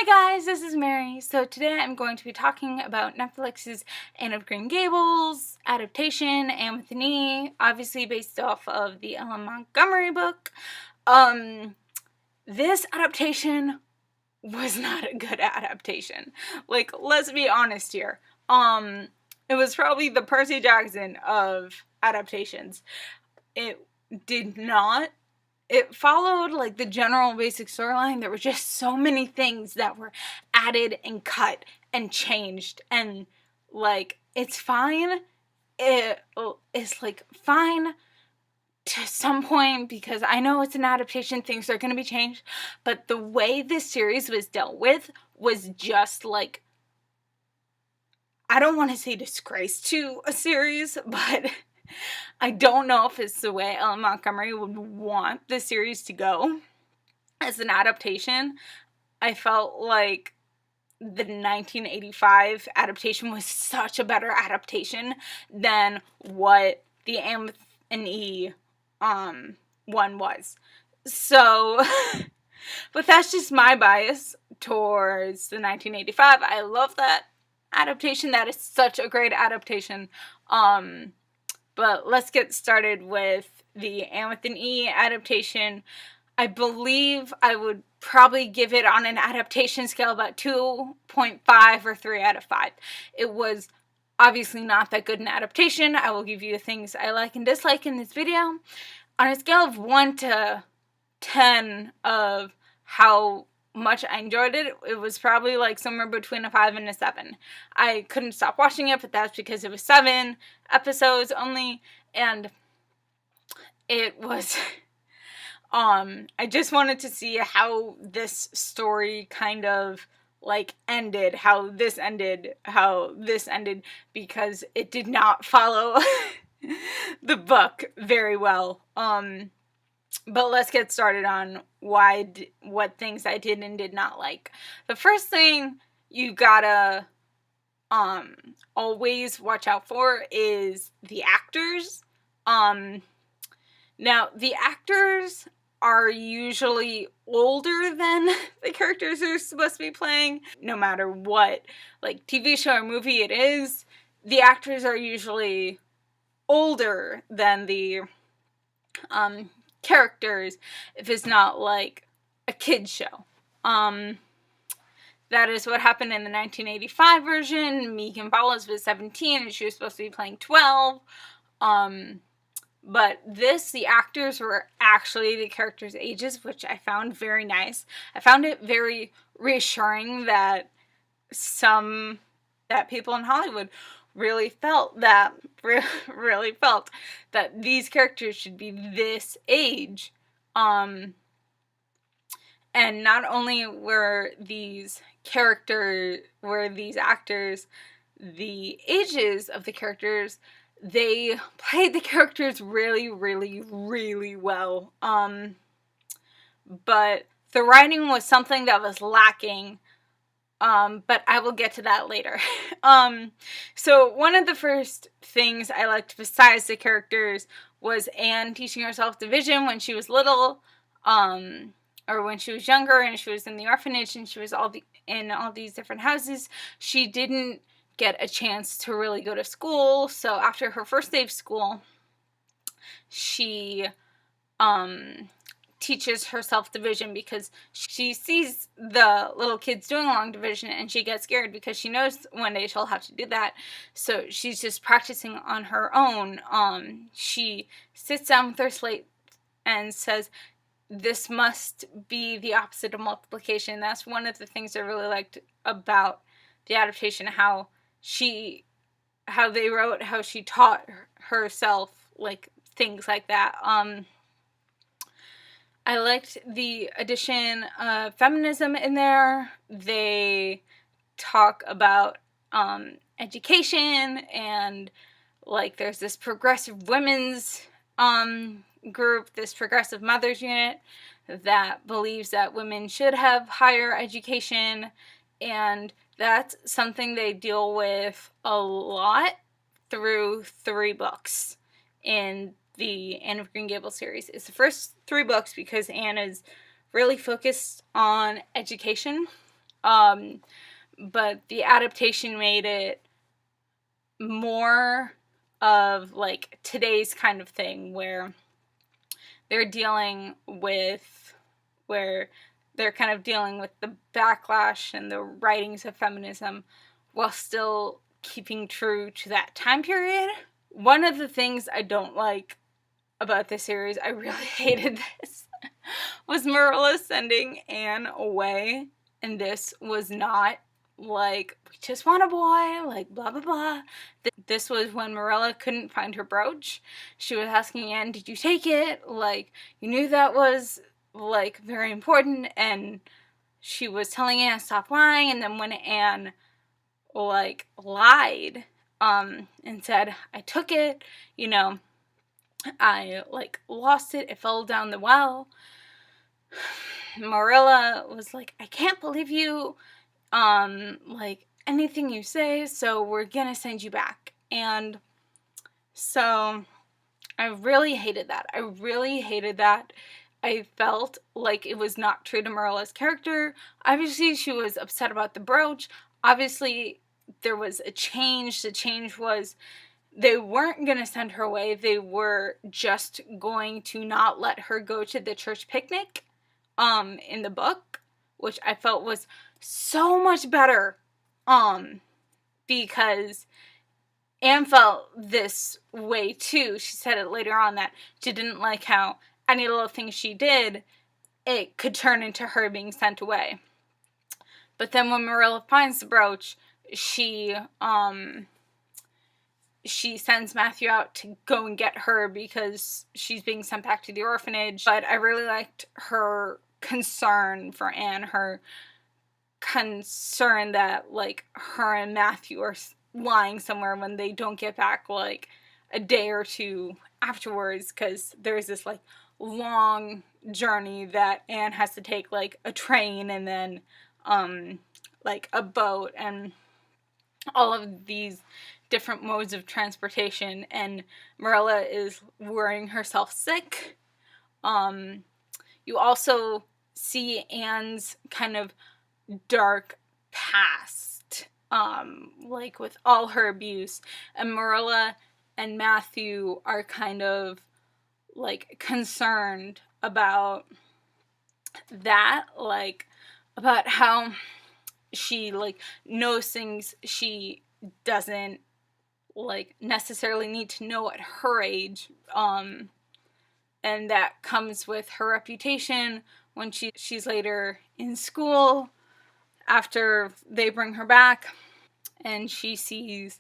guys, this is Mary. So today I'm going to be talking about Netflix's Anne of Green Gables adaptation, Anne with an E, obviously based off of the Ellen Montgomery book. This adaptation was not a good adaptation. Like, let's be honest here. It was probably the Percy Jackson of adaptations. It followed like the general basic storyline. There were just so many things that were added and cut and changed, and like it's fine. It's like fine to some point because I know it's an adaptation, things are going to be changed, but the way this series was dealt with was just like, I don't want to say disgrace to a series, but I don't know if it's the way Ellen Montgomery would want the series to go as an adaptation. I felt like the 1985 adaptation was such a better adaptation than what the Anne with an E one was. So, but that's just my bias towards the 1985. I love that adaptation. That is such a great adaptation. But let's get started with the Anne with an E adaptation. I believe I would probably give it on an adaptation scale about 2.5 or 3 out of 5. It was obviously not that good an adaptation. I will give you the things I like and dislike in this video. On a scale of 1 to 10 of how much I enjoyed it, it was probably like somewhere between a 5 and a 7. I couldn't stop watching it, but that's because it was 7 episodes only, and it was I just wanted to see how this story kind of like ended, how this ended, because it did not follow the book very well. But let's get started on what things I did and did not like. The first thing you gotta always watch out for is the actors. Now, the actors are usually older than the characters they're supposed to be playing. No matter what, like, TV show or movie it is, the actors are usually older than the characters if it's not like a kid's show. That is what happened in the 1985 version. Megan Follows was 17 and she was supposed to be playing 12. But the actors were actually the characters' ages, which I found very nice. I found it very reassuring that people in Hollywood really felt that these characters should be this age. And not only were these actors the ages of the characters, they played the characters really, really, really well. But the writing was something that was lacking. But I will get to that later. So one of the first things I liked besides the characters was Anne teaching herself division when she was little, or when she was younger and she was in the orphanage and she was in all these different houses. She didn't get a chance to really go to school, so after her first day of school, she teaches herself division because she sees the little kids doing long division and she gets scared because she knows one day she'll have to do that. So she's just practicing on her own. She sits down with her slate and says, this must be the opposite of multiplication. That's one of the things I really liked about the adaptation, how she taught herself, like, things like that. I liked the addition of feminism in there. They talk about education, and like there's this progressive women's group, this progressive mothers unit that believes that women should have higher education, and that's something they deal with a lot through 3 books in the Anne of Green Gables series. It's the first 3 books because Anne is really focused on education, But the adaptation made it more of like today's kind of thing where they're dealing with where they're kind of dealing with the backlash and the writings of feminism while still keeping true to that time period. One of the things I don't like about this series, I really hated this, was Marilla sending Anne away, and this was not like, we just want a boy, like blah blah blah. This was when Marilla couldn't find her brooch. She was asking Anne, did you take it? Like, you knew that was like very important, and she was telling Anne stop lying, and then when Anne like lied and said, I took it, you know, I like lost it, it fell down the well, Marilla was like, I can't believe you, like anything you say, so we're gonna send you back. And so I really hated that. I felt like it was not true to Marilla's character. Obviously, she was upset about the brooch. Obviously, there was a change. The change was they weren't going to send her away. They were just going to not let her go to the church picnic in the book, which I felt was so much better because Anne felt this way too. She said it later on that she didn't like how any little thing she did, it could turn into her being sent away. But then when Marilla finds the brooch, she sends Matthew out to go and get her because she's being sent back to the orphanage. But I really liked her concern for Anne, her concern that like her and Matthew are lying somewhere when they don't get back like a day or two afterwards, because there's this like long journey that Anne has to take, like a train and then like a boat and all of these different modes of transportation, and Marilla is worrying herself sick. You also see Anne's kind of dark past, like with all her abuse, and Marilla and Matthew are kind of like concerned about that, like about how she like knows things she doesn't like necessarily need to know at her age, and that comes with her reputation when she's later in school after they bring her back and she sees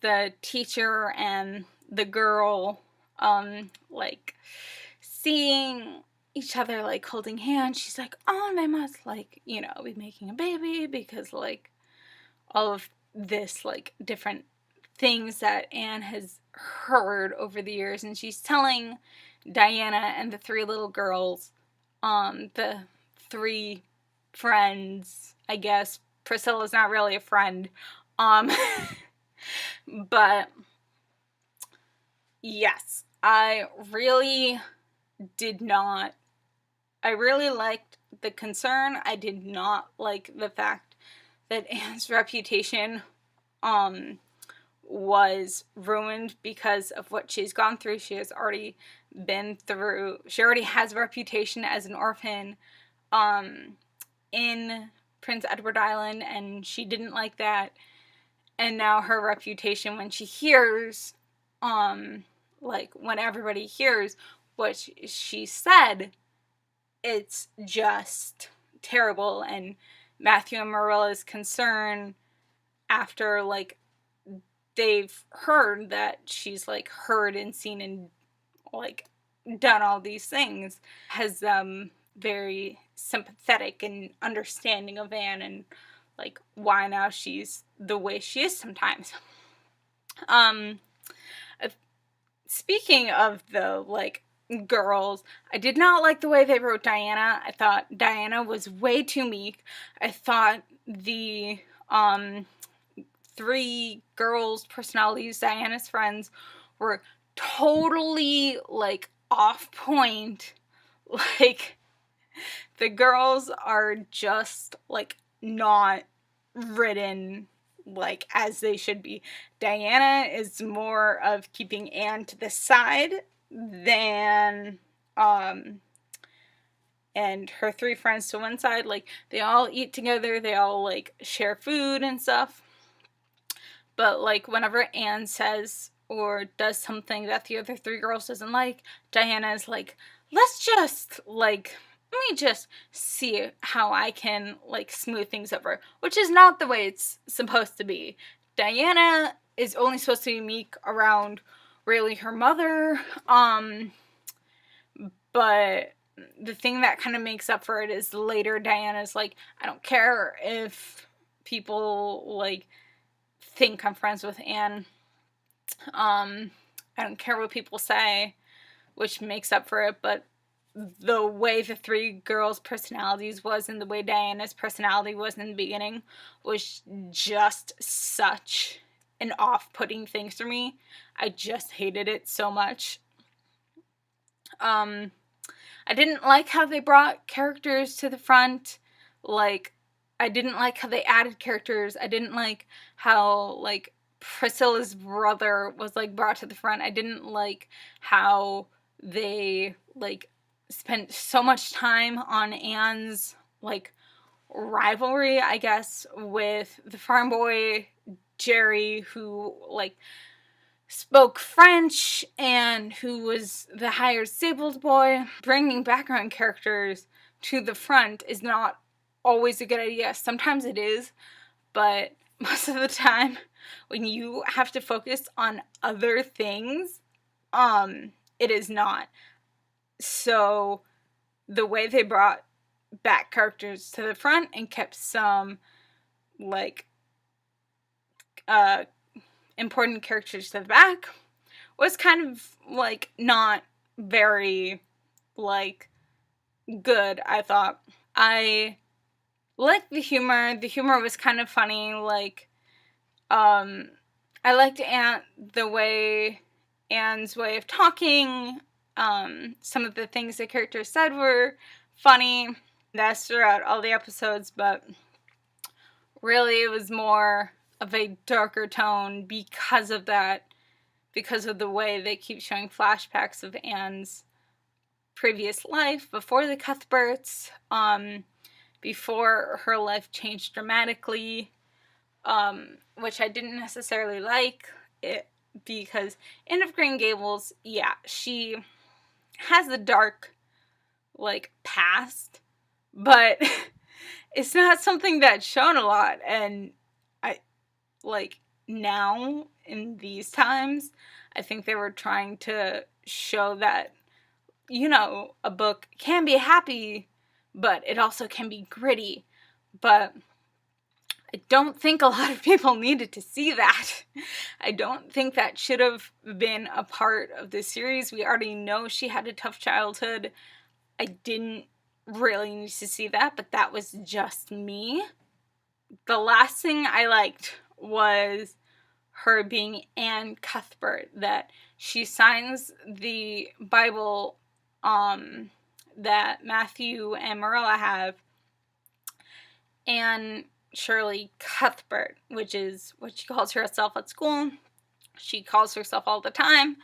the teacher and the girl like seeing each other like holding hands. She's like, oh, they must like, you know, be making a baby, because like all of this like different things that Anne has heard over the years, and she's telling Diana and the three little girls, the three friends, I guess. Priscilla's not really a friend, but yes, I really liked the concern. I did not like the fact that Anne's reputation was ruined because of what she's gone through. She already has a reputation as an orphan in Prince Edward Island, and she didn't like that. And now her reputation, when she hears, like when everybody hears what she said, it's just terrible. And Matthew and Marilla's concern after like they've heard that she's like heard and seen and like done all these things has very sympathetic and understanding of Anne and like why now she's the way she is sometimes. Speaking of the like girls, I did not like the way they wrote Diana. I thought Diana was way too meek. I thought the three girls' personalities, Diana's friends, were totally like off point. Like The girls are just, like, not written, like, as they should be. Diana is more of keeping Anne to the side than, and her three friends to one side. Like, they all eat together, they all, like, share food and stuff. But, like, whenever Anne says or does something that the other three girls doesn't like, Diana is like, let me just see how I can, like, smooth things over. Which is not the way it's supposed to be. Diana is only supposed to be meek around, really, her mother. But the thing that kind of makes up for it is later Diana's like, I don't care if people, like, think I'm friends with Anne. I don't care what people say, which makes up for it, but the way the three girls' personalities was and the way Diana's personality was in the beginning was just such an off-putting thing for me. I just hated it so much. I didn't like how they brought characters to the front. Like, I didn't like how they added characters. I didn't like how, like, Priscilla's brother was, like, brought to the front. I didn't like how they, like, spent so much time on Anne's, like, rivalry, I guess, with the farm boy, Jerry, who, like, spoke French and who was the hired disabled boy. Bringing background characters to the front is not always a good idea. Sometimes it is, but most of the time when you have to focus on other things, it is not. So the way they brought back characters to the front and kept some, like, important characters to the back was kind of, like, not very, like, good, I thought. I liked the humor. The humor was kind of funny. Like, I liked the way Anne's way of talking. Some of the things the characters said were funny. That's throughout all the episodes, but really it was more of a darker tone because of that, because of the way they keep showing flashbacks of Anne's previous life before the Cuthberts, before her life changed dramatically, which I didn't necessarily like it, because Anne of Green Gables, yeah, she has a dark, like, past, but it's not something that's shown a lot, and like, now, in these times, I think they were trying to show that, you know, a book can be happy, but it also can be gritty. But I don't think a lot of people needed to see that. I don't think that should have been a part of this series. We already know she had a tough childhood. I didn't really need to see that, but that was just me. The last thing I liked was her being Anne Cuthbert, that she signs the Bible that Matthew and Marilla have, Anne Shirley Cuthbert, which is what she calls herself at school. She calls herself all the time.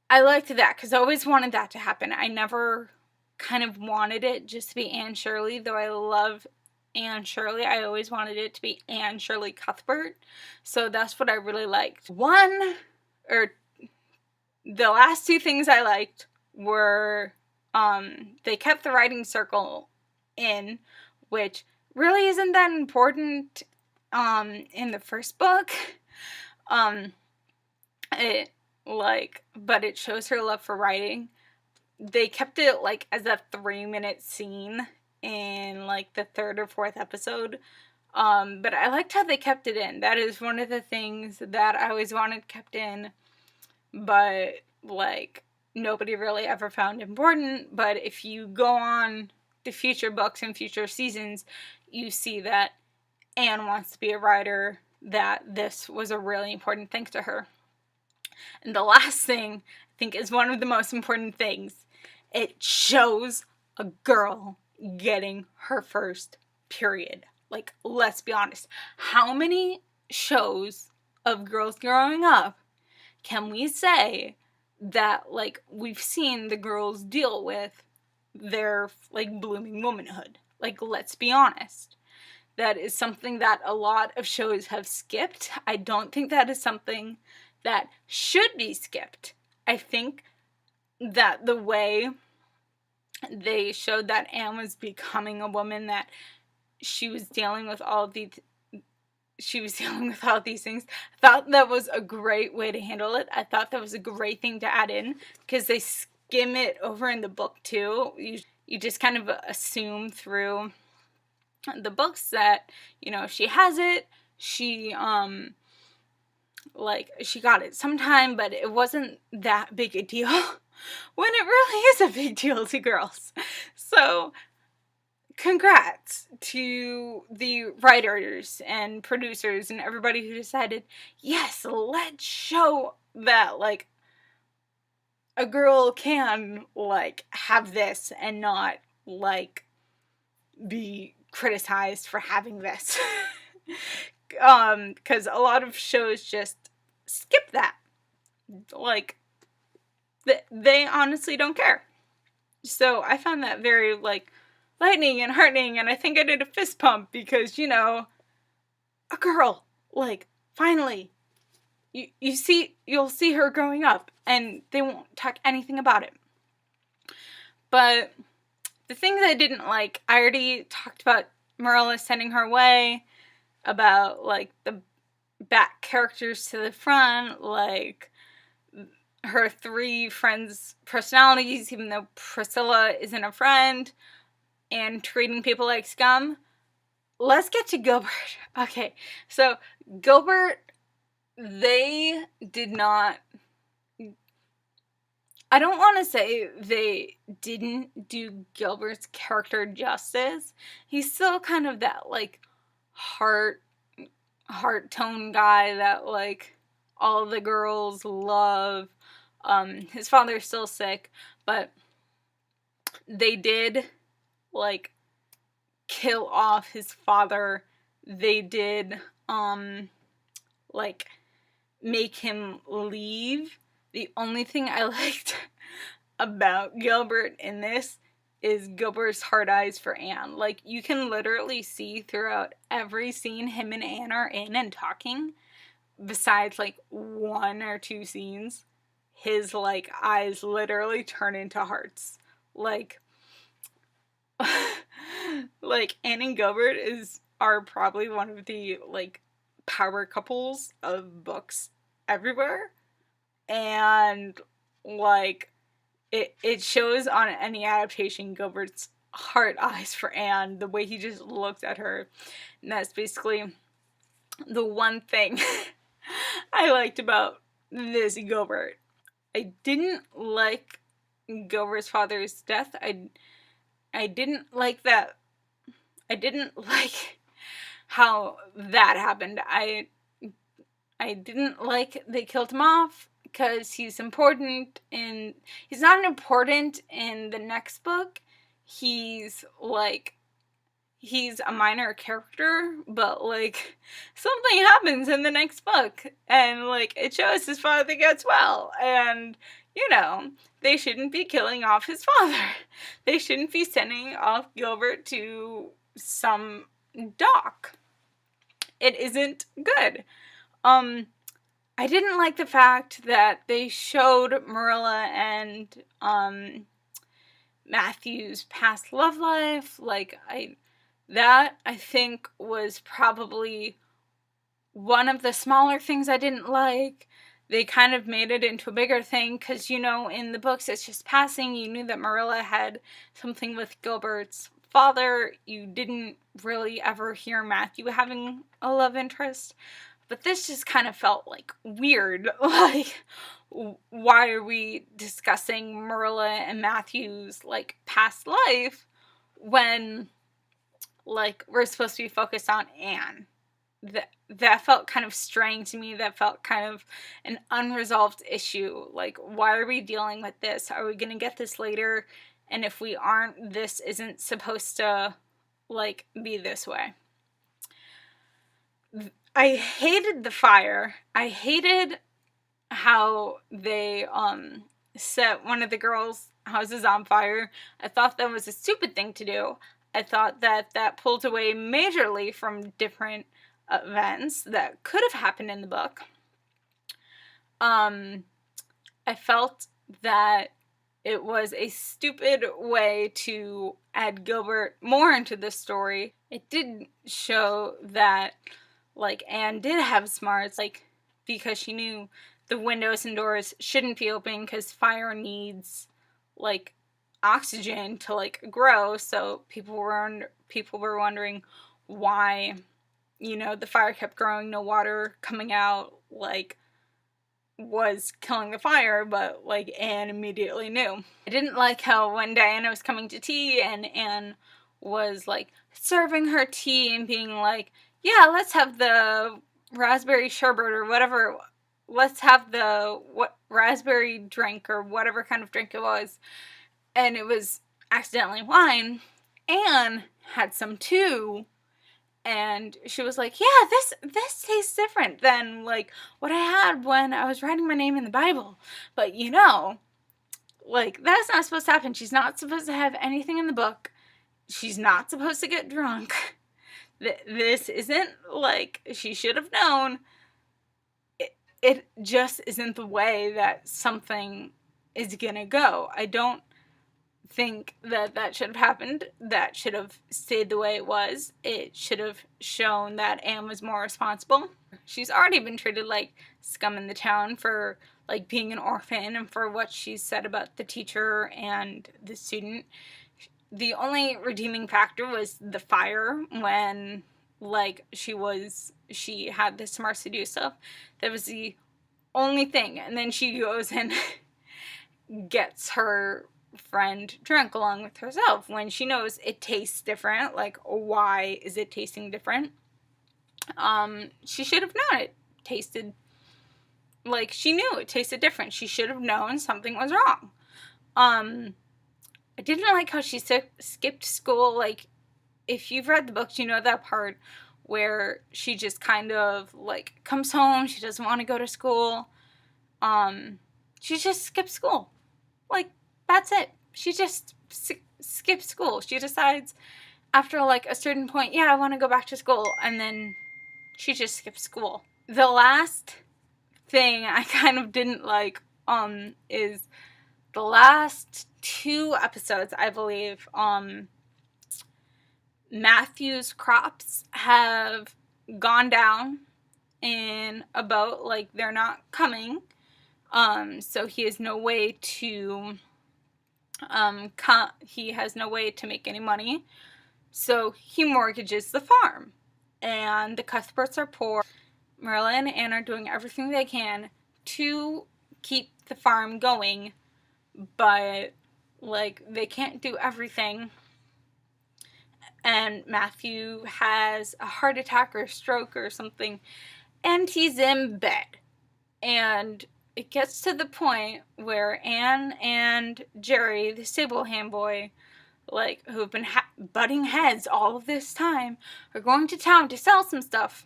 I liked that because I always wanted that to happen. I never kind of wanted it just to be Anne Shirley, though I love Anne Shirley. I always wanted it to be Anne Shirley Cuthbert. So that's what I really liked. The last two things I liked were, they kept the writing circle in, which really isn't that important, in the first book. But it shows her love for writing. They kept it, like, as a 3-minute scene in, like, the 3rd or 4th episode. But I liked how they kept it in. That is one of the things that I always wanted kept in, but, like, nobody really ever found important. But if you go on the future books and future seasons, you see that Anne wants to be a writer, that this was a really important thing to her. And the last thing, I think, is one of the most important things. It shows a girl getting her first period. Like, let's be honest. How many shows of girls growing up can we say that, like, we've seen the girls deal with their, like, blooming womanhood? Like, let's be honest. That is something that a lot of shows have skipped. I don't think that is something that should be skipped. I think that the way they showed that Anne was becoming a woman, that she was dealing with all these things, I thought that was a great way to handle it. I thought that was a great thing to add in, because they skim it over in the book too. You just kind of assume through the books that, you know, she has it, she she got it sometime, but it wasn't that big a deal when it really is a big deal to girls. So congrats to the writers and producers and everybody who decided, yes, let's show that, like, a girl can, like, have this and not, like, be criticized for having this. Because a lot of shows just skip that. Like, they honestly don't care. So I found that very, like, lightning and heartening, and I think I did a fist pump because, you know, a girl, like, finally, you'll see her growing up, and they won't talk anything about it. But the things I didn't like, I already talked about Marilla sending her away, about, like, the back characters to the front, like, her 3 friends' personalities, even though Priscilla isn't a friend, and treating people like scum. Let's get to Gilbert. Okay, so Gilbert, they did not... I don't want to say they didn't do Gilbert's character justice. He's still kind of that, like, heart tone guy that, like, all the girls love. His father's still sick, but they did, like, kill off his father. They did, like, make him leave. The only thing I liked about Gilbert in this is Gilbert's hard eyes for Anne. Like, you can literally see throughout every scene him and Anne are in and talking, besides, like, 1 or 2 scenes, his, like, eyes literally turn into hearts. Like, like, Anne and Gilbert are probably one of the, like, power couples of books everywhere. And, like, it shows on any adaptation, Gilbert's heart eyes for Anne, the way he just looked at her. And that's basically the one thing I liked about this Gilbert. I didn't like Gilbert's father's death. I didn't like that. I didn't like how that happened. I didn't like they killed him off, because he's important in... He's not important in the next book. He's, like... He's a minor character, but, like, something happens in the next book. And, like, it shows his father gets well. And, you know, they shouldn't be killing off his father. They shouldn't be sending off Gilbert to some dock. It isn't good. I didn't like the fact that they showed Marilla and Matthew's past love life. Like, I think was probably one of the smaller things I didn't like. They kind of made it into a bigger thing, because, you know, in the books it's just passing. You knew that Marilla had something with Gilbert's father. You didn't really ever hear Matthew having a love interest. But this just kind of felt, like, weird. Like, why are we discussing Marilla and Matthew's, like, past life when, like, we're supposed to be focused on Anne? That felt kind of strange to me. That felt kind of an unresolved issue. Like, why are we dealing with this? Are we going to get this later? and if we aren't, this isn't supposed to, like, be this way. I hated the fire. I hated how they set one of the girls' houses on fire. I thought that was a stupid thing to do. I thought that pulled away majorly from different events that could have happened in the book. I felt that it was a stupid way to add Gilbert more into the story. It did show that, like, Anne did have smarts, like, because she knew the windows and doors shouldn't be open because fire needs, like, oxygen to, like, grow. So people were wondering why, you know, the fire kept growing, no water coming out, like, was killing the fire, but, like, Anne immediately knew. I didn't like how when Diana was coming to tea and Anne was, like, serving her tea and being like, yeah, let's have the raspberry sherbet or whatever, let's have the raspberry drink or whatever kind of drink it was, and it was accidentally wine. Anne had some too, and she was like, yeah, this tastes different than, like, what I had when I was writing my name in the Bible. But, you know, like, that's not supposed to happen. She's not supposed to have anything in the book. She's not supposed to get drunk. This isn't, like, she should have known. It just isn't the way that something is gonna go. I don't think that should have happened. That should have stayed the way it was. It should have shown that Anne was more responsible. She's already been treated like scum in the town for, like, being an orphan and for what she said about the teacher and the student. The only redeeming factor was the fire when, like, she had this Marcy do stuff. That was the only thing. And then she goes and gets her friend drunk along with herself when she knows it tastes different. Like, why is it tasting different? She should have known it tasted, like, she knew it tasted different. She should have known something was wrong. I didn't like how she skipped school. Like, if you've read the books, you know that part where she just kind of, like, comes home, she doesn't want to go to school. She just skips school. Like, that's it. She just skips school. She decides after, like, a certain point, yeah, I want to go back to school, and then she just skips school. The last thing I kind of didn't like, is the last 2 episodes, I believe, Matthew's crops have gone down in a boat, like, they're not coming, so he has no way to, he has no way to make any money, so he mortgages the farm, and the Cuthberts are poor. Marilla and Anne are doing everything they can to keep the farm going, but, like, they can't do everything, and Matthew has a heart attack or a stroke or something, and he's in bed, and it gets to the point where Anne and Jerry, the stable hand boy, like, who have been butting heads all of this time, are going to town to sell some stuff,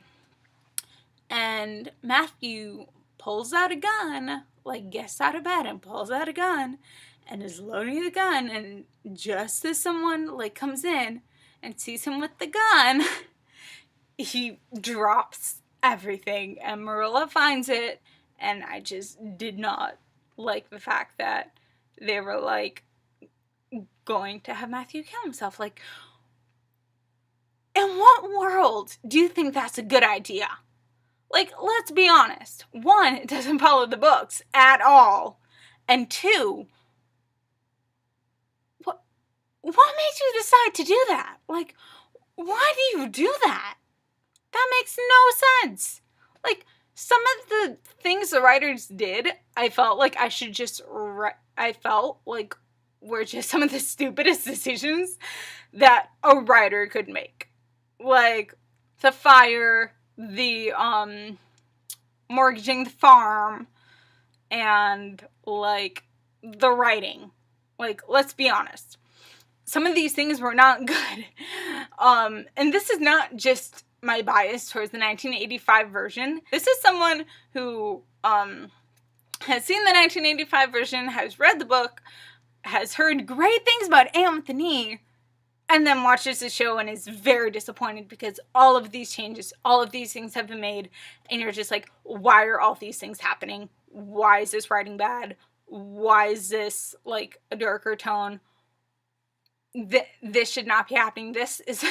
and Matthew pulls out a gun, like, gets out of bed and pulls out a gun, and is loading the gun, and just as someone, like, comes in and sees him with the gun, he drops everything, and Marilla finds it, and I just did not like the fact that they were, like, going to have Matthew kill himself. Like, in what world do you think that's a good idea? Like, let's be honest. 1, it doesn't follow the books at all. And 2, what made you decide to do that? Like, why do you do that? That makes no sense. Like, some of the things the writers did, I felt like I should just, I felt like were just some of the stupidest decisions that a writer could make. Like, the fire, the, mortgaging the farm, and, like, the writing. Like, let's be honest. Some of these things were not good. And this is not just my bias towards the 1985 version. This is someone who has seen the 1985 version, has read the book, has heard great things about Anthony, and then watches the show and is very disappointed because all of these changes, all of these things have been made, and you're just like, why are all these things happening? Why is this writing bad? Why is this, like, a darker tone? This should not be happening. This is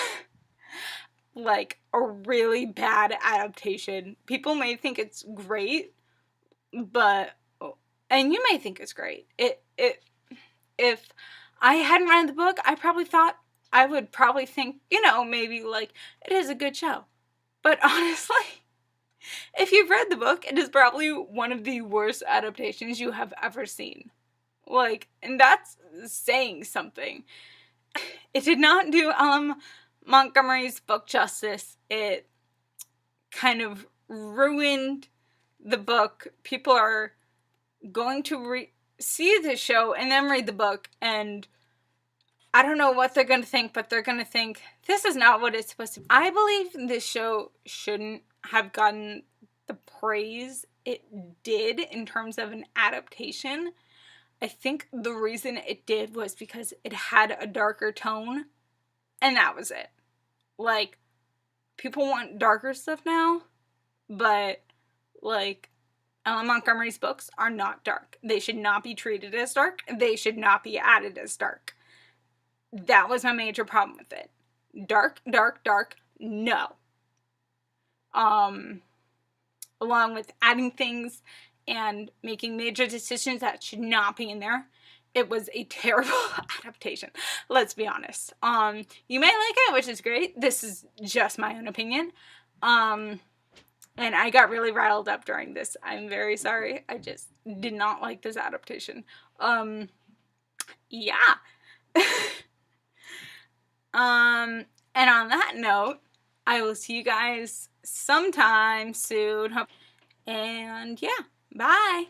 like a really bad adaptation. People may think it's great, but, and you may think it's great. If I hadn't read the book, I would probably think, maybe, like, it is a good show. But honestly, if you've read the book, it is probably one of the worst adaptations you have ever seen. Like, and that's saying something. It did not do Montgomery's book justice. It kind of ruined the book. People are going to see the show and then read the book, and I don't know what they're going to think, but they're going to think, this is not what it's supposed to be. I believe this show shouldn't have gotten the praise it did in terms of an adaptation. I think the reason it did was because it had a darker tone, and that was it. Like, people want darker stuff now, but, like, Ellen Montgomery's books are not dark. They should not be treated as dark. They should not be added as dark. That was my major problem with it. Dark, dark, dark, no. Along with adding things and making major decisions that should not be in there. It was a terrible adaptation. Let's be honest. You may like it, which is great. This is just my own opinion. And I got really riled up during this. I'm very sorry. I just did not like this adaptation. Yeah. And on that note, I will see you guys sometime soon. And yeah, bye.